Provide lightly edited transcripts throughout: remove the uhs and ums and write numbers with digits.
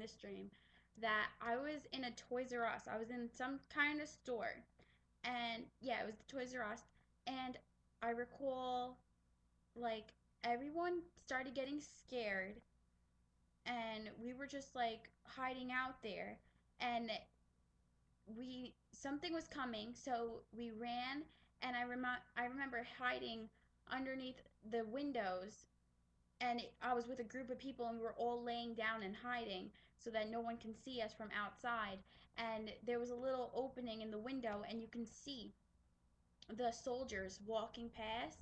this dream that I was in a Toys R Us. I was in some kind of store, and yeah, it was the Toys R Us, and I recall like everyone started getting scared, and we were just like hiding out there, and we something was coming, so we ran, and I remember hiding underneath the windows, and I was with a group of people, and we were all laying down and hiding so that no one can see us from outside. And there was a little opening in the window, and you can see the soldiers walking past,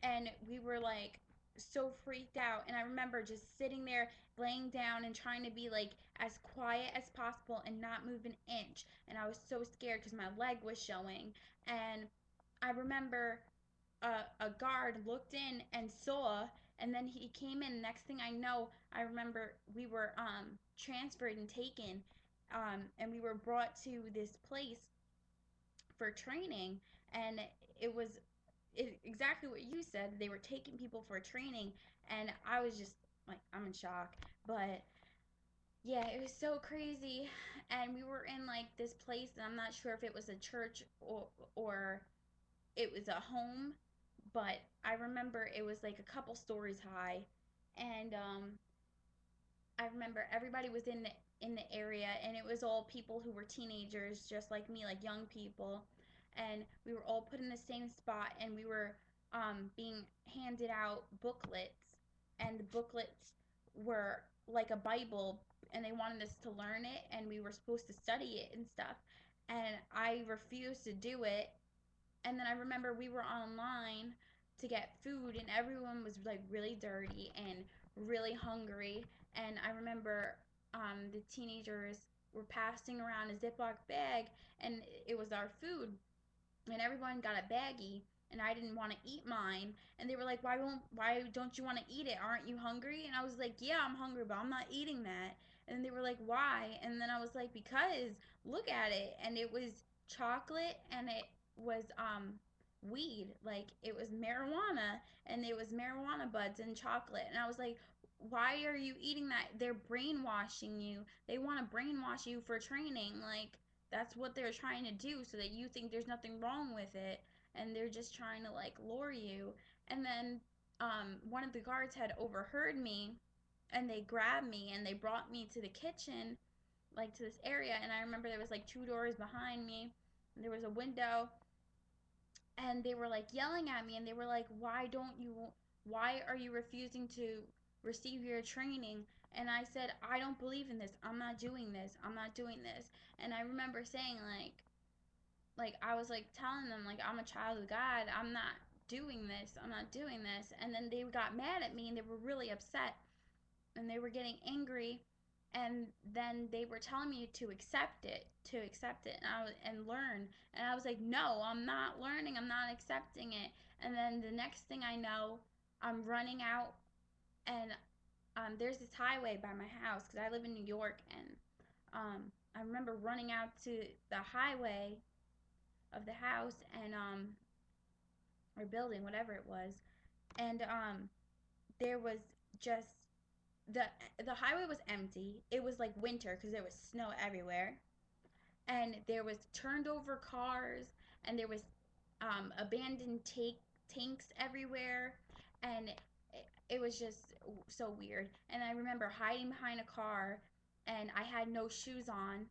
and we were like so freaked out. And I remember just sitting there laying down and trying to be like as quiet as possible and not move an inch, and I was so scared because my leg was showing. And I remember a guard looked in and saw, and then he came in. Next thing I know, I remember we were transferred and taken, and we were brought to this place for training. And it was exactly what you said. They were taking people for training, and I was just like, I'm in shock. But yeah, it was so crazy. And we were in like this place, and I'm not sure if it was a church or it was a home, but I remember it was like a couple stories high. And I remember everybody was in the area, and it was all people who were teenagers just like me, like young people. And we were all put in the same spot, and we were being handed out booklets, and the booklets were like a Bible, and they wanted us to learn it, and we were supposed to study it and stuff. And I refused to do it. And then I remember we were online to get food, and everyone was like really dirty and really hungry. And I remember the teenagers were passing around a Ziploc bag, and it was our food, and everyone got a baggie, and I didn't want to eat mine. And they were like, why don't you want to eat it? Aren't you hungry? And I was like, yeah, I'm hungry, but I'm not eating that. And they were like, why? And then I was like, because look at it. And it was chocolate, and it was weed, like it was marijuana, and it was marijuana buds and chocolate. And I was like, why are you eating that? They're brainwashing you. They want to brainwash you for training. Like, that's what they're trying to do, so that you think there's nothing wrong with it, and they're just trying to like lure you. And then one of the guards had overheard me, and they grabbed me and they brought me to the kitchen, like to this area. And I remember there was like two doors behind me, and there was a window, and they were like yelling at me, and they were like, why are you refusing to receive your training? And I said, I don't believe in this. I'm not doing this. I'm not doing this. And I remember saying like I was like telling them like, I'm a child of God. I'm not doing this. I'm not doing this. And then they got mad at me, and they were really upset, and they were getting angry. And then they were telling me to accept it, and learn. And I was like, no, I'm not learning. I'm not accepting it. And then the next thing I know, I'm running out, and there's this highway by my house because I live in New York. And I remember running out to the highway of the house, and or building, whatever it was. And there was just the the highway was empty. It was like winter because there was snow everywhere, and there was turned over cars, and there was abandoned tanks everywhere. And it was just so weird. And I remember hiding behind a car, and I had no shoes on.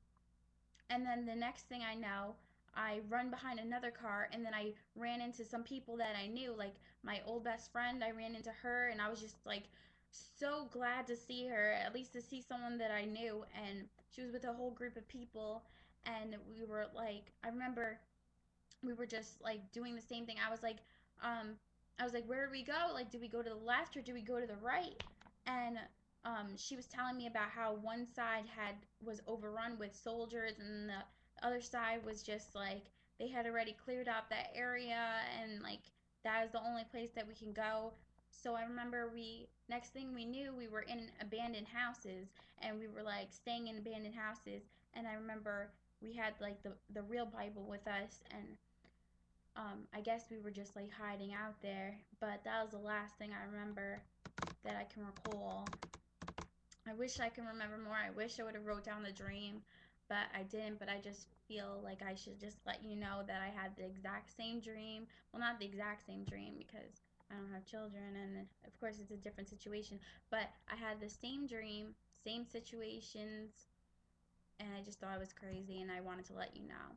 And then the next thing I know, I run behind another car, and then I ran into some people that I knew, like my old best friend. I ran into her, and I was just like so glad to see her, at least to see someone that I knew. And she was with a whole group of people, and we were like, I remember we were just like doing the same thing. Um, I was like, where did we go? Like, did we go to the left or did we go to the right? And she was telling me about how one side was overrun with soldiers, and the other side was just like they had already cleared out that area, and like that is the only place that we can go. So I remember we next thing we knew, we were in abandoned houses, and we were like staying in abandoned houses. And I remember we had like the real Bible with us, and I guess we were just like hiding out there. But that was the last thing I remember that I can recall. I wish I can remember more. I wish I would have wrote down the dream, but I didn't. But I just feel like I should just let you know that I had the exact same dream. Well, not the exact same dream because I don't have children, and of course it's a different situation. But I had the same dream, same situations, and I just thought it was crazy, and I wanted to let you know.